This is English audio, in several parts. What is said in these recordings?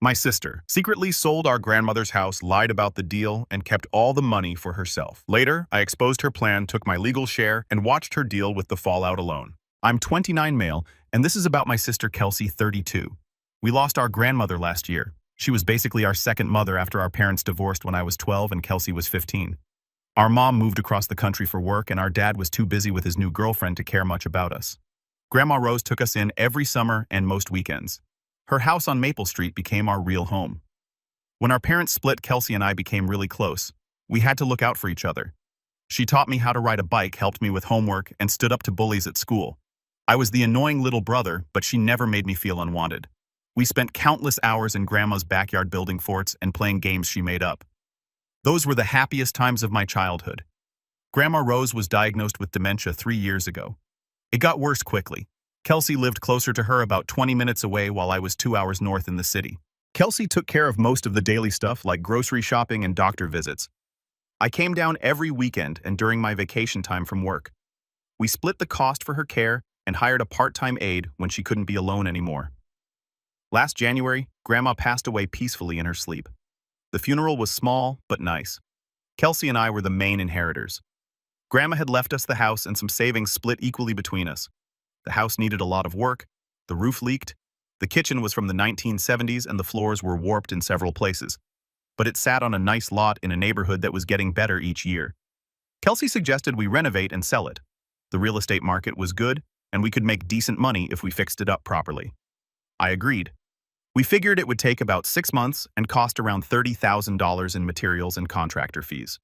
My sister secretly sold our grandmother's house, lied about the deal, and kept all the money for herself. Later, I exposed her plan, took my legal share, and watched her deal with the fallout alone. I'm 29 male, and this is about my sister Kelsey, 32. We lost our grandmother last year. She was basically our second mother after our parents divorced when I was 12 and Kelsey was 15. Our mom moved across the country for work, and our dad was too busy with his new girlfriend to care much about us. Grandma Rose took us in every summer and most weekends. Her house on Maple Street became our real home. When our parents split, Kelsey and I became really close. We had to look out for each other. She taught me how to ride a bike, helped me with homework, and stood up to bullies at school. I was the annoying little brother, but she never made me feel unwanted. We spent countless hours in Grandma's backyard building forts and playing games she made up. Those were the happiest times of my childhood. Grandma Rose was diagnosed with dementia 3 years ago. It got worse quickly. Kelsey lived closer to her, about 20 minutes away, while I was 2 hours north in the city. Kelsey took care of most of the daily stuff like grocery shopping and doctor visits. I came down every weekend and during my vacation time from work. We split the cost for her care and hired a part-time aide when she couldn't be alone anymore. Last January, Grandma passed away peacefully in her sleep. The funeral was small but nice. Kelsey and I were the main inheritors. Grandma had left us the house and some savings split equally between us. The house needed a lot of work, the roof leaked, the kitchen was from the 1970s and the floors were warped in several places. But it sat on a nice lot in a neighborhood that was getting better each year. Kelsey suggested we renovate and sell it. The real estate market was good, and we could make decent money if we fixed it up properly. I agreed. We figured it would take about 6 months and cost around $30,000 in materials and contractor fees.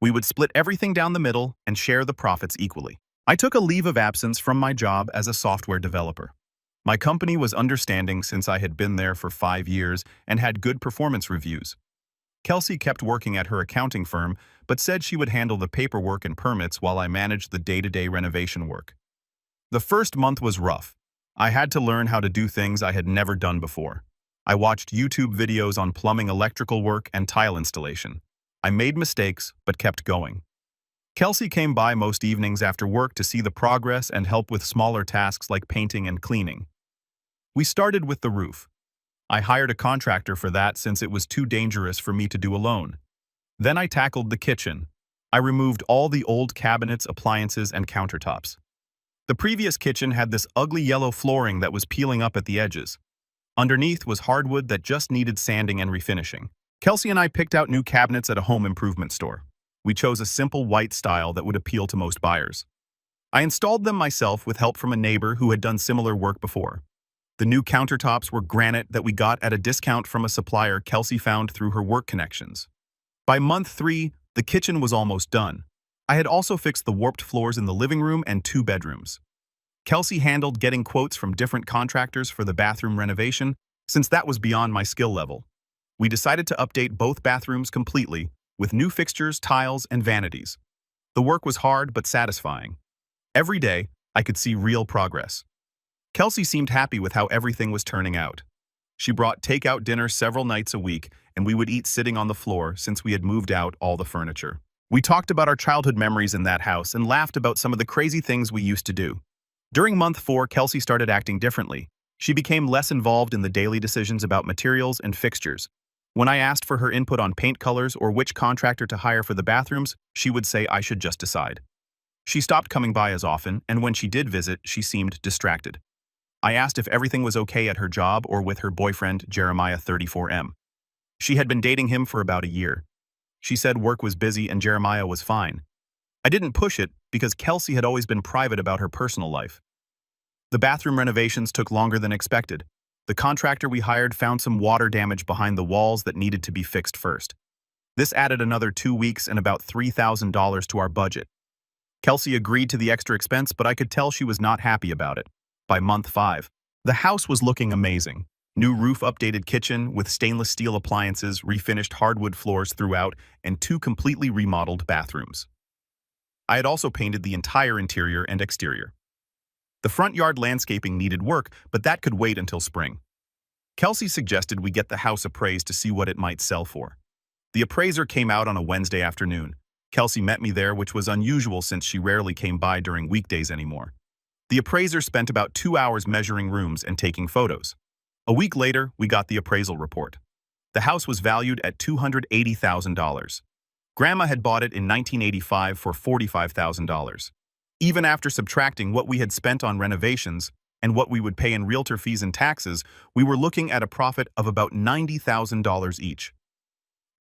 We would split everything down the middle and share the profits equally. I took a leave of absence from my job as a software developer. My company was understanding since I had been there for 5 years and had good performance reviews. Kelsey kept working at her accounting firm, but said she would handle the paperwork and permits while I managed the day-to-day renovation work. The first month was rough. I had to learn how to do things I had never done before. I watched YouTube videos on plumbing, electrical work, and tile installation. I made mistakes, but kept going. Kelsey came by most evenings after work to see the progress and help with smaller tasks like painting and cleaning. We started with the roof. I hired a contractor for that since it was too dangerous for me to do alone. Then I tackled the kitchen. I removed all the old cabinets, appliances, and countertops. The previous kitchen had this ugly yellow flooring that was peeling up at the edges. Underneath was hardwood that just needed sanding and refinishing. Kelsey and I picked out new cabinets at a home improvement store. We chose a simple white style that would appeal to most buyers. I installed them myself with help from a neighbor who had done similar work before. The new countertops were granite that we got at a discount from a supplier Kelsey found through her work connections. By month 3, the kitchen was almost done. I had also fixed the warped floors in the living room and 2 bedrooms. Kelsey handled getting quotes from different contractors for the bathroom renovation, since that was beyond my skill level. We decided to update both bathrooms completely, with new fixtures, tiles, and vanities. The work was hard but satisfying. Every day, I could see real progress. Kelsey seemed happy with how everything was turning out. She brought takeout dinner several nights a week, and we would eat sitting on the floor since we had moved out all the furniture. We talked about our childhood memories in that house and laughed about some of the crazy things we used to do. During month 4, Kelsey started acting differently. She became less involved in the daily decisions about materials and fixtures. When I asked for her input on paint colors or which contractor to hire for the bathrooms, she would say I should just decide. She stopped coming by as often, and when she did visit, she seemed distracted. I asked if everything was okay at her job or with her boyfriend, Jeremiah, 34M. She had been dating him for about a year. She said work was busy and Jeremiah was fine. I didn't push it because Kelsey had always been private about her personal life. The bathroom renovations took longer than expected. The contractor we hired found some water damage behind the walls that needed to be fixed first. This added another 2 weeks and about $3,000 to our budget. Kelsey agreed to the extra expense, but I could tell she was not happy about it. By month 5, the house was looking amazing. New roof, updated kitchen with stainless steel appliances, refinished hardwood floors throughout, and 2 completely remodeled bathrooms. I had also painted the entire interior and exterior. The front yard landscaping needed work, but that could wait until spring. Kelsey suggested we get the house appraised to see what it might sell for. The appraiser came out on a Wednesday afternoon. Kelsey met me there, which was unusual since she rarely came by during weekdays anymore. The appraiser spent about 2 hours measuring rooms and taking photos. A week later, we got the appraisal report. The house was valued at $280,000. Grandma had bought it in 1985 for $45,000. Even after subtracting what we had spent on renovations and what we would pay in realtor fees and taxes, we were looking at a profit of about $90,000 each.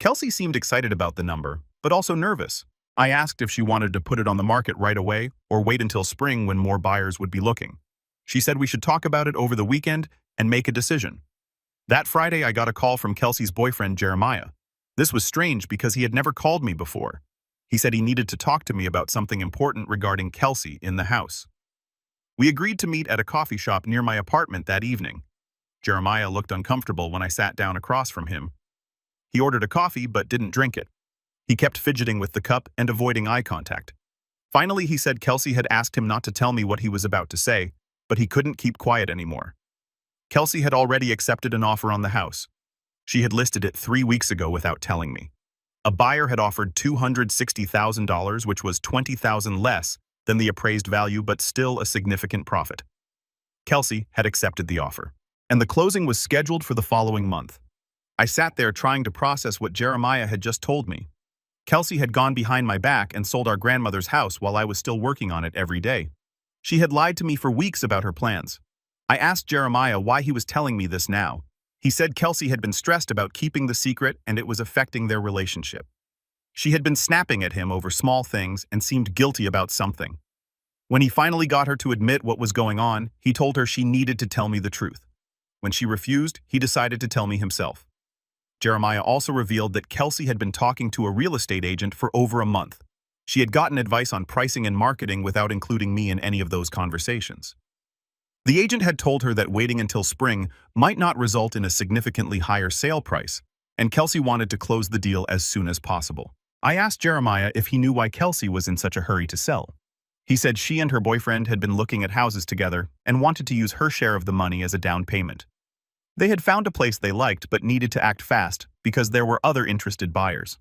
Kelsey seemed excited about the number, but also nervous. I asked if she wanted to put it on the market right away or wait until spring when more buyers would be looking. She said we should talk about it over the weekend and make a decision. That Friday, I got a call from Kelsey's boyfriend, Jeremiah. This was strange because he had never called me before. He said he needed to talk to me about something important regarding Kelsey in the house. We agreed to meet at a coffee shop near my apartment that evening. Jeremiah looked uncomfortable when I sat down across from him. He ordered a coffee but didn't drink it. He kept fidgeting with the cup and avoiding eye contact. Finally, he said Kelsey had asked him not to tell me what he was about to say, but he couldn't keep quiet anymore. Kelsey had already accepted an offer on the house. She had listed it 3 weeks ago without telling me. A buyer had offered $260,000, which was $20,000 less than the appraised value, but still a significant profit. Kelsey had accepted the offer, and the closing was scheduled for the following month. I sat there trying to process what Jeremiah had just told me. Kelsey had gone behind my back and sold our grandmother's house while I was still working on it every day. She had lied to me for weeks about her plans. I asked Jeremiah why he was telling me this now. He said Kelsey had been stressed about keeping the secret and it was affecting their relationship. She had been snapping at him over small things and seemed guilty about something. When he finally got her to admit what was going on, he told her she needed to tell me the truth. When she refused, he decided to tell me himself. Jeremiah also revealed that Kelsey had been talking to a real estate agent for over a month. She had gotten advice on pricing and marketing without including me in any of those conversations. The agent had told her that waiting until spring might not result in a significantly higher sale price, and Kelsey wanted to close the deal as soon as possible. I asked Jeremiah if he knew why Kelsey was in such a hurry to sell. He said she and her boyfriend had been looking at houses together and wanted to use her share of the money as a down payment. They had found a place they liked but needed to act fast because there were other interested buyers.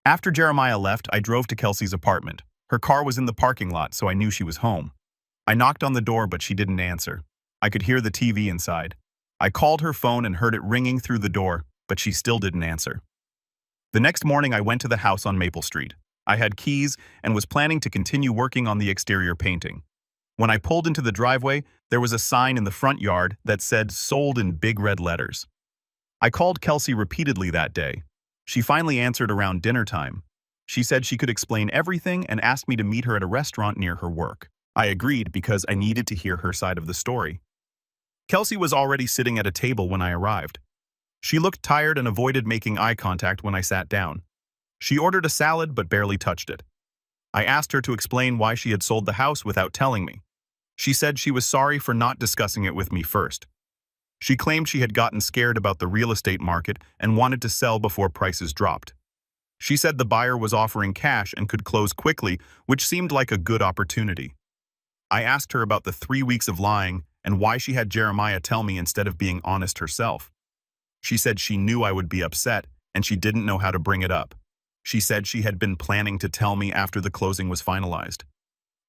After Jeremiah left, I drove to Kelsey's apartment. Her car was in the parking lot, so I knew she was home. I knocked on the door, but she didn't answer. I could hear the TV inside. I called her phone and heard it ringing through the door, but she still didn't answer. The next morning, I went to the house on Maple Street. I had keys and was planning to continue working on the exterior painting. When I pulled into the driveway, there was a sign in the front yard that said "Sold" in big red letters. I called Kelsey repeatedly that day. She finally answered around dinner time. She said she could explain everything and asked me to meet her at a restaurant near her work. I agreed because I needed to hear her side of the story. Kelsey was already sitting at a table when I arrived. She looked tired and avoided making eye contact when I sat down. She ordered a salad but barely touched it. I asked her to explain why she had sold the house without telling me. She said she was sorry for not discussing it with me first. She claimed she had gotten scared about the real estate market and wanted to sell before prices dropped. She said the buyer was offering cash and could close quickly, which seemed like a good opportunity. I asked her about the 3 weeks of lying and why she had Jeremiah tell me instead of being honest herself. She said she knew I would be upset and she didn't know how to bring it up. She said she had been planning to tell me after the closing was finalized.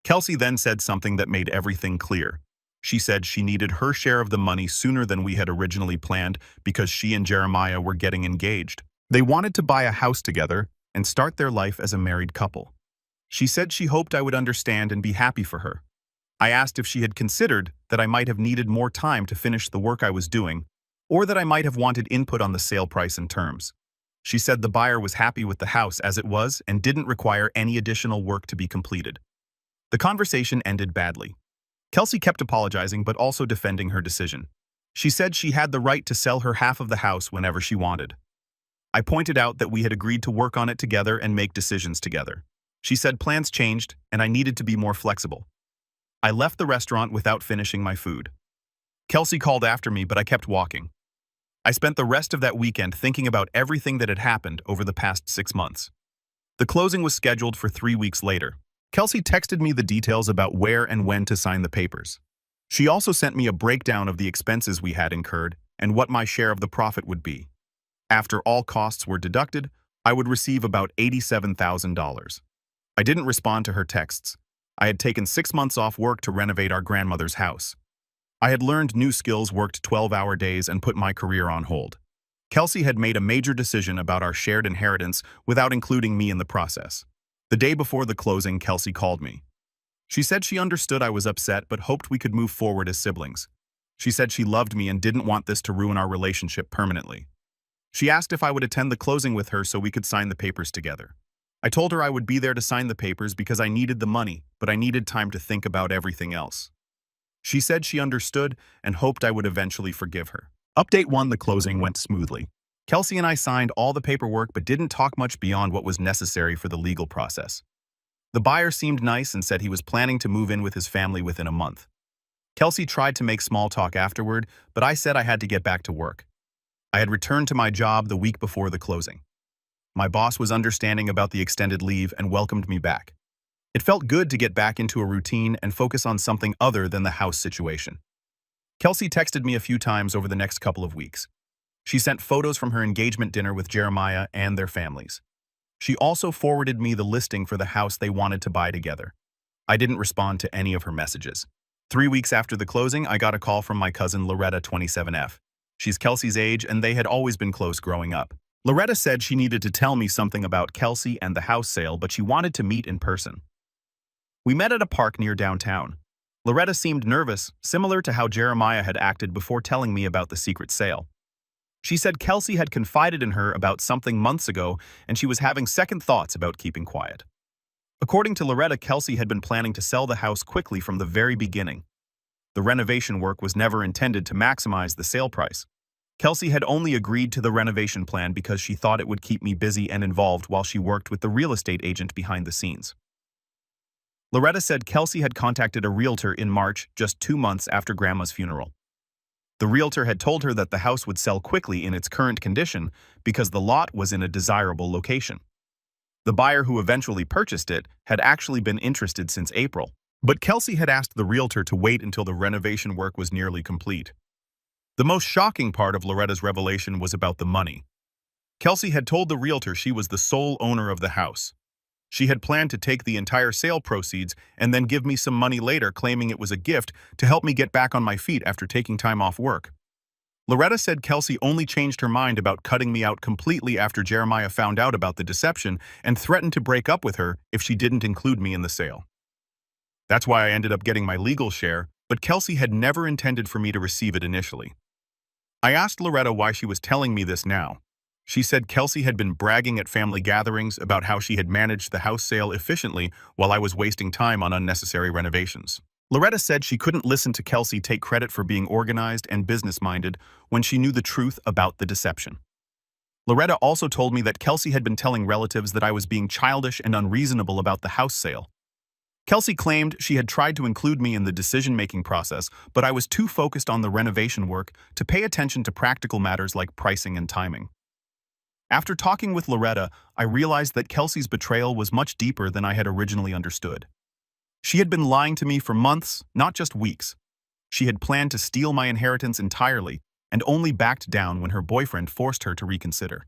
Kelsey then said something that made everything clear. She said she needed her share of the money sooner than we had originally planned because she and Jeremiah were getting engaged. They wanted to buy a house together and start their life as a married couple. She said she hoped I would understand and be happy for her. I asked if she had considered that I might have needed more time to finish the work I was doing, or that I might have wanted input on the sale price and terms. She said the buyer was happy with the house as it was and didn't require any additional work to be completed. The conversation ended badly. Kelsey kept apologizing but also defending her decision. She said she had the right to sell her half of the house whenever she wanted. I pointed out that we had agreed to work on it together and make decisions together. She said plans changed and I needed to be more flexible. I left the restaurant without finishing my food. Kelsey called after me, but I kept walking. I spent the rest of that weekend thinking about everything that had happened over the past 6 months. The closing was scheduled for 3 weeks later. Kelsey texted me the details about where and when to sign the papers. She also sent me a breakdown of the expenses we had incurred and what my share of the profit would be. After all costs were deducted, I would receive about $87,000. I didn't respond to her texts. I had taken 6 months off work to renovate our grandmother's house. I had learned new skills, worked 12-hour days, and put my career on hold. Kelsey had made a major decision about our shared inheritance without including me in the process. The day before the closing, Kelsey called me. She said she understood I was upset but hoped we could move forward as siblings. She said she loved me and didn't want this to ruin our relationship permanently. She asked if I would attend the closing with her so we could sign the papers together. I told her I would be there to sign the papers because I needed the money, but I needed time to think about everything else. She said she understood and hoped I would eventually forgive her. Update 1: the closing went smoothly. Kelsey and I signed all the paperwork but didn't talk much beyond what was necessary for the legal process. The buyer seemed nice and said he was planning to move in with his family within a month. Kelsey tried to make small talk afterward, but I said I had to get back to work. I had returned to my job the week before the closing. My boss was understanding about the extended leave and welcomed me back. It felt good to get back into a routine and focus on something other than the house situation. Kelsey texted me a few times over the next couple of weeks. She sent photos from her engagement dinner with Jeremiah and their families. She also forwarded me the listing for the house they wanted to buy together. I didn't respond to any of her messages. 3 weeks after the closing, I got a call from my cousin Loretta, 27F. She's Kelsey's age and they had always been close growing up. Loretta said she needed to tell me something about Kelsey and the house sale, but she wanted to meet in person. We met at a park near downtown. Loretta seemed nervous, similar to how Jeremiah had acted before telling me about the secret sale. She said Kelsey had confided in her about something months ago and she was having second thoughts about keeping quiet. According to Loretta, Kelsey had been planning to sell the house quickly from the very beginning. The renovation work was never intended to maximize the sale price. Kelsey had only agreed to the renovation plan because she thought it would keep me busy and involved while she worked with the real estate agent behind the scenes. Loretta said Kelsey had contacted a realtor in March, just 2 months after Grandma's funeral. The realtor had told her that the house would sell quickly in its current condition because the lot was in a desirable location. The buyer who eventually purchased it had actually been interested since April, but Kelsey had asked the realtor to wait until the renovation work was nearly complete. The most shocking part of Loretta's revelation was about the money. Kelsey had told the realtor she was the sole owner of the house. She had planned to take the entire sale proceeds and then give me some money later, claiming it was a gift to help me get back on my feet after taking time off work. Loretta said Kelsey only changed her mind about cutting me out completely after Jeremiah found out about the deception and threatened to break up with her if she didn't include me in the sale. That's why I ended up getting my legal share, but Kelsey had never intended for me to receive it initially. I asked Loretta why she was telling me this now. She said Kelsey had been bragging at family gatherings about how she had managed the house sale efficiently while I was wasting time on unnecessary renovations. Loretta said she couldn't listen to Kelsey take credit for being organized and business-minded when she knew the truth about the deception. Loretta also told me that Kelsey had been telling relatives that I was being childish and unreasonable about the house sale. Kelsey claimed she had tried to include me in the decision-making process, but I was too focused on the renovation work to pay attention to practical matters like pricing and timing. After talking with Loretta, I realized that Kelsey's betrayal was much deeper than I had originally understood. She had been lying to me for months, not just weeks. She had planned to steal my inheritance entirely and only backed down when her boyfriend forced her to reconsider.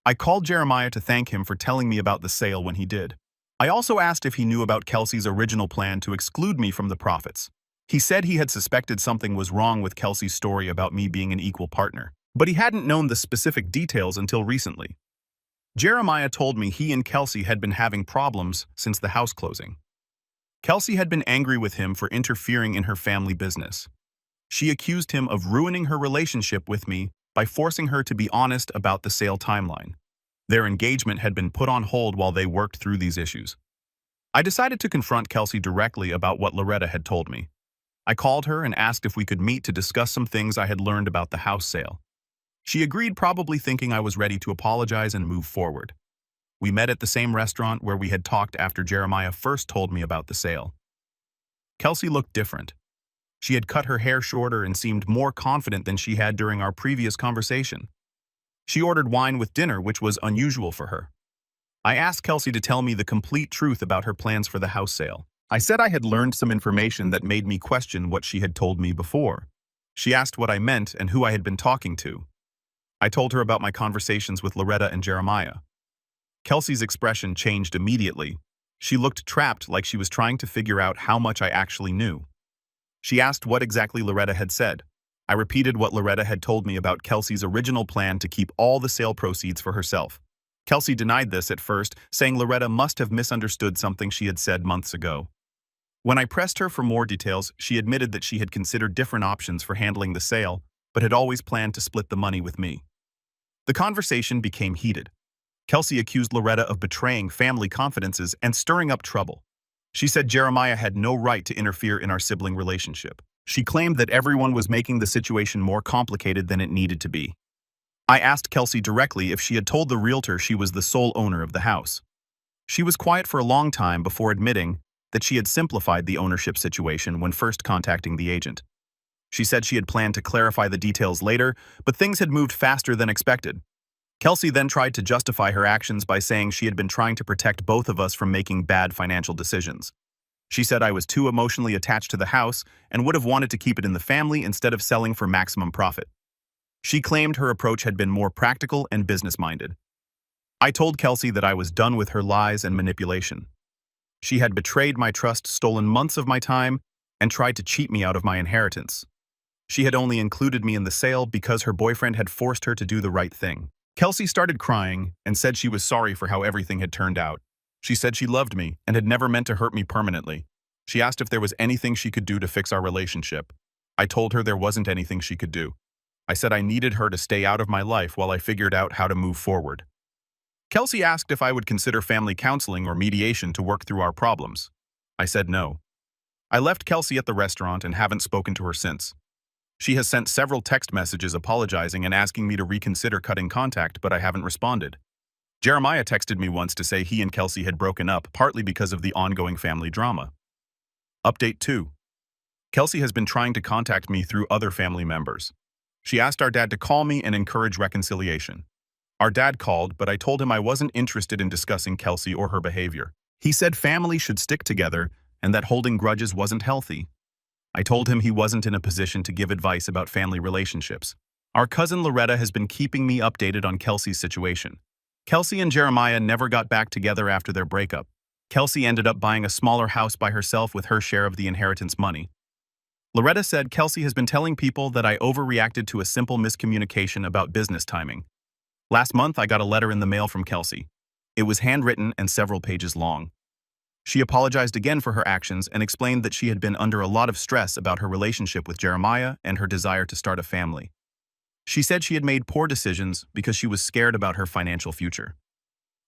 I called Jeremiah to thank him for telling me about the sale when he did. I also asked if he knew about Kelsey's original plan to exclude me from the profits. He said he had suspected something was wrong with Kelsey's story about me being an equal partner, but he hadn't known the specific details until recently. Jeremiah told me he and Kelsey had been having problems since the house closing. Kelsey had been angry with him for interfering in her family business. She accused him of ruining her relationship with me by forcing her to be honest about the sale timeline. Their engagement had been put on hold while they worked through these issues. I decided to confront Kelsey directly about what Loretta had told me. I called her and asked if we could meet to discuss some things I had learned about the house sale. She agreed, probably thinking I was ready to apologize and move forward. We met at the same restaurant where we had talked after Jeremiah first told me about the sale. Kelsey looked different. She had cut her hair shorter and seemed more confident than she had during our previous conversation. She ordered wine with dinner, which was unusual for her. I asked Kelsey to tell me the complete truth about her plans for the house sale. I said I had learned some information that made me question what she had told me before. She asked what I meant and who I had been talking to. I told her about my conversations with Loretta and Jeremiah. Kelsey's expression changed immediately. She looked trapped, like she was trying to figure out how much I actually knew. She asked what exactly Loretta had said. I repeated what Loretta had told me about Kelsey's original plan to keep all the sale proceeds for herself. Kelsey denied this at first, saying Loretta must have misunderstood something she had said months ago. When I pressed her for more details, she admitted that she had considered different options for handling the sale, but had always planned to split the money with me. The conversation became heated. Kelsey accused Loretta of betraying family confidences and stirring up trouble. She said Jeremiah had no right to interfere in our sibling relationship. She claimed that everyone was making the situation more complicated than it needed to be. I asked Kelsey directly if she had told the realtor she was the sole owner of the house. She was quiet for a long time before admitting that she had simplified the ownership situation when first contacting the agent. She said she had planned to clarify the details later, but things had moved faster than expected. Kelsey then tried to justify her actions by saying she had been trying to protect both of us from making bad financial decisions. She said I was too emotionally attached to the house and would have wanted to keep it in the family instead of selling for maximum profit. She claimed her approach had been more practical and business-minded. I told Kelsey that I was done with her lies and manipulation. She had betrayed my trust, stolen months of my time, and tried to cheat me out of my inheritance. She had only included me in the sale because her boyfriend had forced her to do the right thing. Kelsey started crying and said she was sorry for how everything had turned out. She said she loved me and had never meant to hurt me permanently. She asked if there was anything she could do to fix our relationship. I told her there wasn't anything she could do. I said I needed her to stay out of my life while I figured out how to move forward. Kelsey asked if I would consider family counseling or mediation to work through our problems. I said no. I left Kelsey at the restaurant and haven't spoken to her since. She has sent several text messages apologizing and asking me to reconsider cutting contact, but I haven't responded. Jeremiah texted me once to say he and Kelsey had broken up, partly because of the ongoing family drama. Update 2. Kelsey has been trying to contact me through other family members. She asked our dad to call me and encourage reconciliation. Our dad called, but I told him I wasn't interested in discussing Kelsey or her behavior. He said family should stick together and that holding grudges wasn't healthy. I told him he wasn't in a position to give advice about family relationships. Our cousin Loretta has been keeping me updated on Kelsey's situation. Kelsey and Jeremiah never got back together after their breakup. Kelsey ended up buying a smaller house by herself with her share of the inheritance money. Loretta said Kelsey has been telling people that I overreacted to a simple miscommunication about business timing. Last month, I got a letter in the mail from Kelsey. It was handwritten and several pages long. She apologized again for her actions and explained that she had been under a lot of stress about her relationship with Jeremiah and her desire to start a family. She said she had made poor decisions because she was scared about her financial future.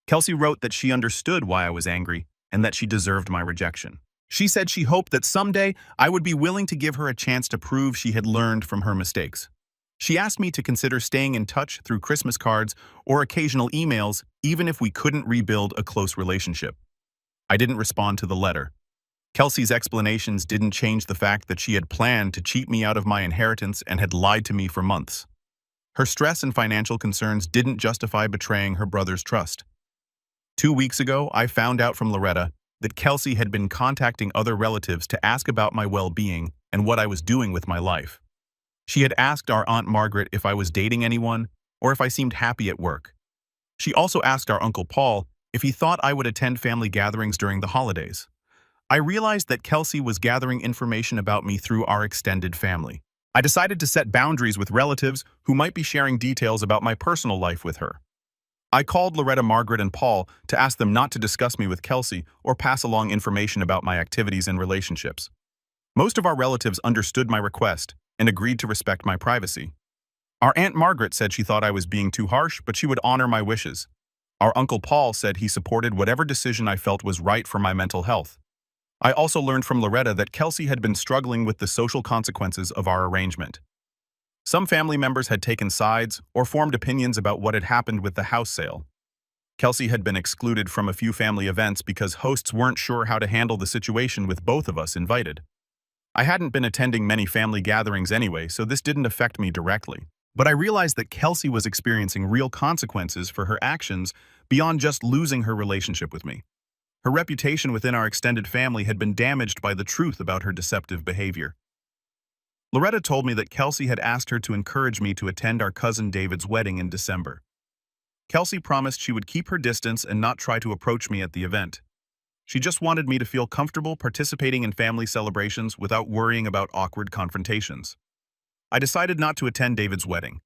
Kelsey wrote that she understood why I was angry and that she deserved my rejection. She said she hoped that someday I would be willing to give her a chance to prove she had learned from her mistakes. She asked me to consider staying in touch through Christmas cards or occasional emails, even if we couldn't rebuild a close relationship. I didn't respond to the letter. Kelsey's explanations didn't change the fact that she had planned to cheat me out of my inheritance and had lied to me for months. Her stress and financial concerns didn't justify betraying her brother's trust. 2 weeks ago, I found out from Loretta that Kelsey had been contacting other relatives to ask about my well-being and what I was doing with my life. She had asked our Aunt Margaret if I was dating anyone or if I seemed happy at work. She also asked our Uncle Paul if he thought I would attend family gatherings during the holidays. I realized that Kelsey was gathering information about me through our extended family. I decided to set boundaries with relatives who might be sharing details about my personal life with her. I called Loretta, Margaret, and Paul to ask them not to discuss me with Kelsey or pass along information about my activities and relationships. Most of our relatives understood my request and agreed to respect my privacy. Our Aunt Margaret said she thought I was being too harsh, but she would honor my wishes. Our Uncle Paul said he supported whatever decision I felt was right for my mental health. I also learned from Loretta that Kelsey had been struggling with the social consequences of our arrangement. Some family members had taken sides or formed opinions about what had happened with the house sale. Kelsey had been excluded from a few family events because hosts weren't sure how to handle the situation with both of us invited. I hadn't been attending many family gatherings anyway, so this didn't affect me directly. But I realized that Kelsey was experiencing real consequences for her actions beyond just losing her relationship with me. Her reputation within our extended family had been damaged by the truth about her deceptive behavior. Loretta told me that Kelsey had asked her to encourage me to attend our cousin David's wedding in December. Kelsey promised she would keep her distance and not try to approach me at the event. She just wanted me to feel comfortable participating in family celebrations without worrying about awkward confrontations. I decided not to attend David's wedding.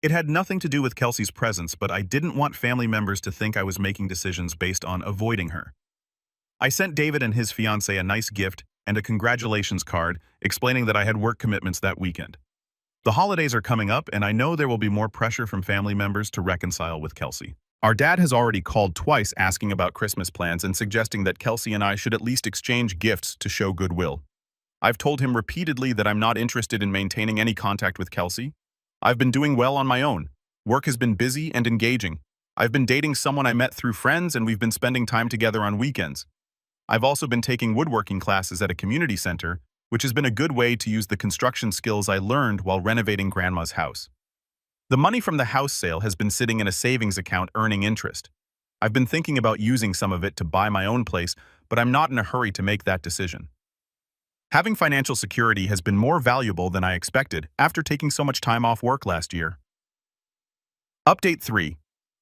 It had nothing to do with Kelsey's presence, but I didn't want family members to think I was making decisions based on avoiding her. I sent David and his fiancée a nice gift and a congratulations card explaining that I had work commitments that weekend. The holidays are coming up, and I know there will be more pressure from family members to reconcile with Kelsey. Our dad has already called twice asking about Christmas plans and suggesting that Kelsey and I should at least exchange gifts to show goodwill. I've told him repeatedly that I'm not interested in maintaining any contact with Kelsey. I've been doing well on my own. Work has been busy and engaging. I've been dating someone I met through friends, and we've been spending time together on weekends. I've also been taking woodworking classes at a community center, which has been a good way to use the construction skills I learned while renovating Grandma's house. The money from the house sale has been sitting in a savings account earning interest. I've been thinking about using some of it to buy my own place, but I'm not in a hurry to make that decision. Having financial security has been more valuable than I expected after taking so much time off work last year. Update 3.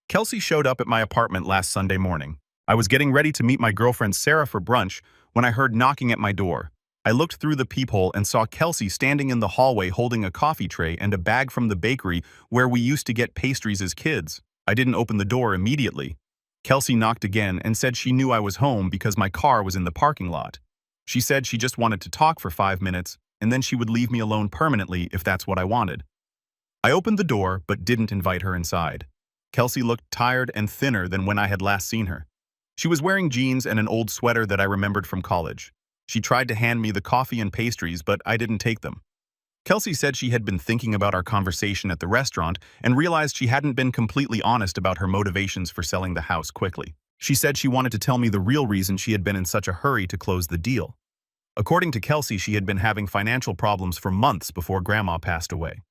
Kelsey showed up at my apartment last Sunday morning. I was getting ready to meet my girlfriend Sarah for brunch when I heard knocking at my door. I looked through the peephole and saw Kelsey standing in the hallway holding a coffee tray and a bag from the bakery where we used to get pastries as kids. I didn't open the door immediately. Kelsey knocked again and said she knew I was home because my car was in the parking lot. She said she just wanted to talk for 5 minutes and then she would leave me alone permanently if that's what I wanted. I opened the door but didn't invite her inside. Kelsey looked tired and thinner than when I had last seen her. She was wearing jeans and an old sweater that I remembered from college. She tried to hand me the coffee and pastries, but I didn't take them. Kelsey said she had been thinking about our conversation at the restaurant and realized she hadn't been completely honest about her motivations for selling the house quickly. She said she wanted to tell me the real reason she had been in such a hurry to close the deal. According to Kelsey, she had been having financial problems for months before Grandma passed away.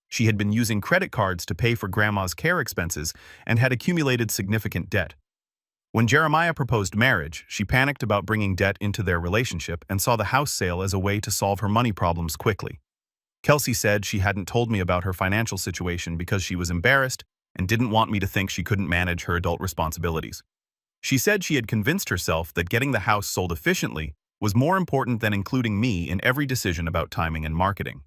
She had been using credit cards to pay for Grandma's care expenses and had accumulated significant debt. When Jeremiah proposed marriage, she panicked about bringing debt into their relationship and saw the house sale as a way to solve her money problems quickly. Kelsey said she hadn't told me about her financial situation because she was embarrassed and didn't want me to think she couldn't manage her adult responsibilities. She said she had convinced herself that getting the house sold efficiently was more important than including me in every decision about timing and marketing.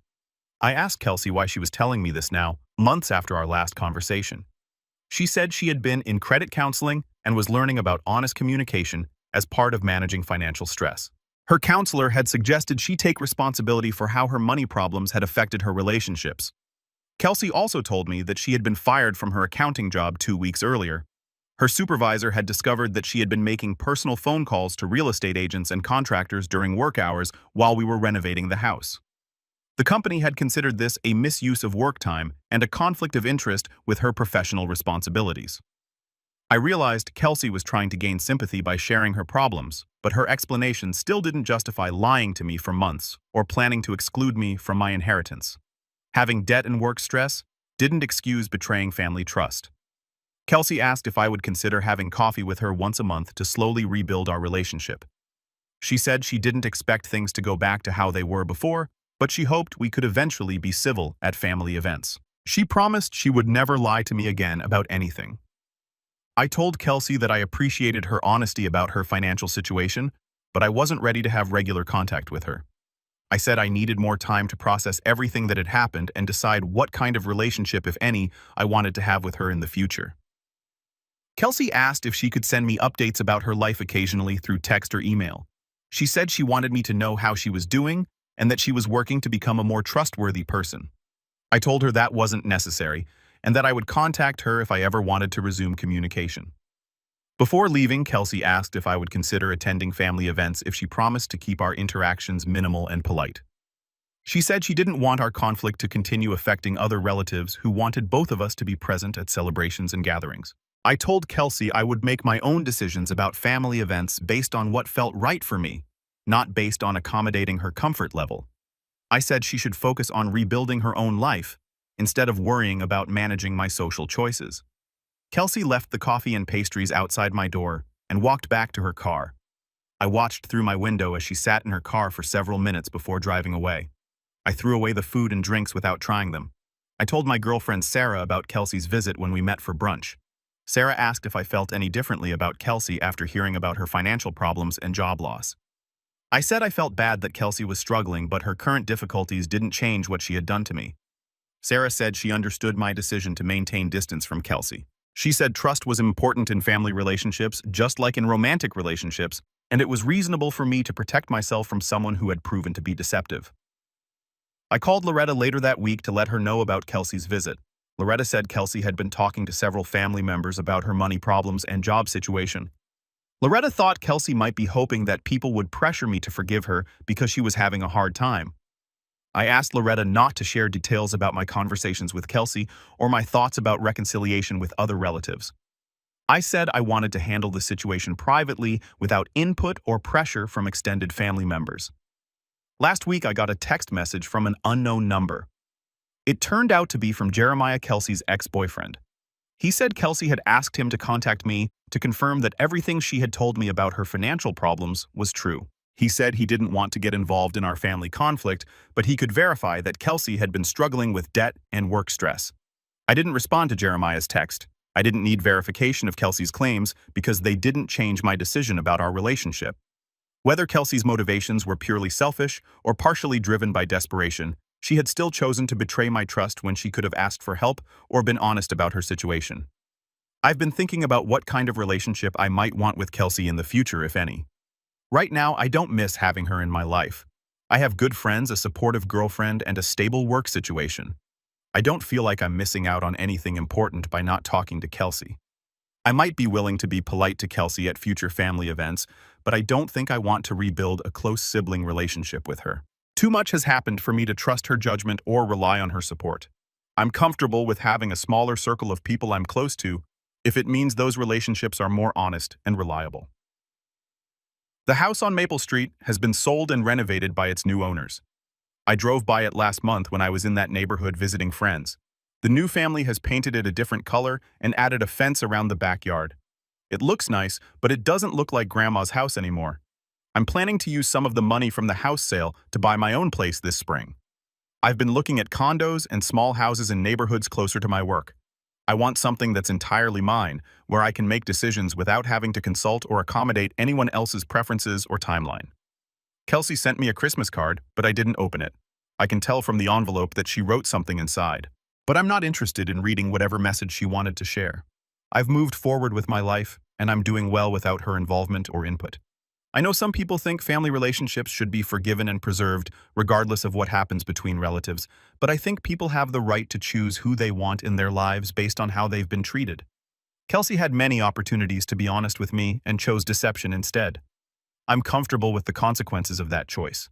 I asked Kelsey why she was telling me this now, months after our last conversation. She said she had been in credit counseling and was learning about honest communication as part of managing financial stress. Her counselor had suggested she take responsibility for how her money problems had affected her relationships. Kelsey also told me that she had been fired from her accounting job 2 weeks earlier. Her supervisor had discovered that she had been making personal phone calls to real estate agents and contractors during work hours while we were renovating the house. The company had considered this a misuse of work time and a conflict of interest with her professional responsibilities. I realized Kelsey was trying to gain sympathy by sharing her problems, but her explanation still didn't justify lying to me for months or planning to exclude me from my inheritance. Having debt and work stress didn't excuse betraying family trust. Kelsey asked if I would consider having coffee with her once a month to slowly rebuild our relationship. She said she didn't expect things to go back to how they were before, but she hoped we could eventually be civil at family events. She promised she would never lie to me again about anything. I told Kelsey that I appreciated her honesty about her financial situation, but I wasn't ready to have regular contact with her. I said I needed more time to process everything that had happened and decide what kind of relationship, if any, I wanted to have with her in the future. Kelsey asked if she could send me updates about her life occasionally through text or email. She said she wanted me to know how she was doing and that she was working to become a more trustworthy person. I told her that wasn't necessary and that I would contact her if I ever wanted to resume communication. Before leaving, Kelsey asked if I would consider attending family events if she promised to keep our interactions minimal and polite. She said she didn't want our conflict to continue affecting other relatives who wanted both of us to be present at celebrations and gatherings. I told Kelsey I would make my own decisions about family events based on what felt right for me, not based on accommodating her comfort level. I said she should focus on rebuilding her own life instead of worrying about managing my social choices. Kelsey left the coffee and pastries outside my door and walked back to her car. I watched through my window as she sat in her car for several minutes before driving away. I threw away the food and drinks without trying them. I told my girlfriend Sarah about Kelsey's visit when we met for brunch. Sarah asked if I felt any differently about Kelsey after hearing about her financial problems and job loss. I said I felt bad that Kelsey was struggling, but her current difficulties didn't change what she had done to me. Sarah said she understood my decision to maintain distance from Kelsey. She said trust was important in family relationships, just like in romantic relationships, and it was reasonable for me to protect myself from someone who had proven to be deceptive. I called Loretta later that week to let her know about Kelsey's visit. Loretta said Kelsey had been talking to several family members about her money problems and job situation. Loretta thought Kelsey might be hoping that people would pressure me to forgive her because she was having a hard time. I asked Loretta not to share details about my conversations with Kelsey or my thoughts about reconciliation with other relatives. I said I wanted to handle the situation privately without input or pressure from extended family members. Last week I got a text message from an unknown number. It turned out to be from Jeremiah Kelsey's ex-boyfriend. He said Kelsey had asked him to contact me to confirm that everything she had told me about her financial problems was true. He said he didn't want to get involved in our family conflict, but he could verify that Kelsey had been struggling with debt and work stress. I didn't respond to Jeremiah's text. I didn't need verification of Kelsey's claims because they didn't change my decision about our relationship. Whether Kelsey's motivations were purely selfish or partially driven by desperation, she had still chosen to betray my trust when she could have asked for help or been honest about her situation. I've been thinking about what kind of relationship I might want with Kelsey in the future, if any. Right now, I don't miss having her in my life. I have good friends, a supportive girlfriend, and a stable work situation. I don't feel like I'm missing out on anything important by not talking to Kelsey. I might be willing to be polite to Kelsey at future family events, but I don't think I want to rebuild a close sibling relationship with her. Too much has happened for me to trust her judgment or rely on her support. I'm comfortable with having a smaller circle of people I'm close to if it means those relationships are more honest and reliable. The house on Maple Street has been sold and renovated by its new owners. I drove by it last month when I was in that neighborhood visiting friends. The new family has painted it a different color and added a fence around the backyard. It looks nice, but it doesn't look like Grandma's house anymore. I'm planning to use some of the money from the house sale to buy my own place this spring. I've been looking at condos and small houses in neighborhoods closer to my work. I want something that's entirely mine, where I can make decisions without having to consult or accommodate anyone else's preferences or timeline. Kelsey sent me a Christmas card, but I didn't open it. I can tell from the envelope that she wrote something inside. But I'm not interested in reading whatever message she wanted to share. I've moved forward with my life, and I'm doing well without her involvement or input. I know some people think family relationships should be forgiven and preserved, regardless of what happens between relatives, but I think people have the right to choose who they want in their lives based on how they've been treated. Kelsey had many opportunities to be honest with me and chose deception instead. I'm comfortable with the consequences of that choice.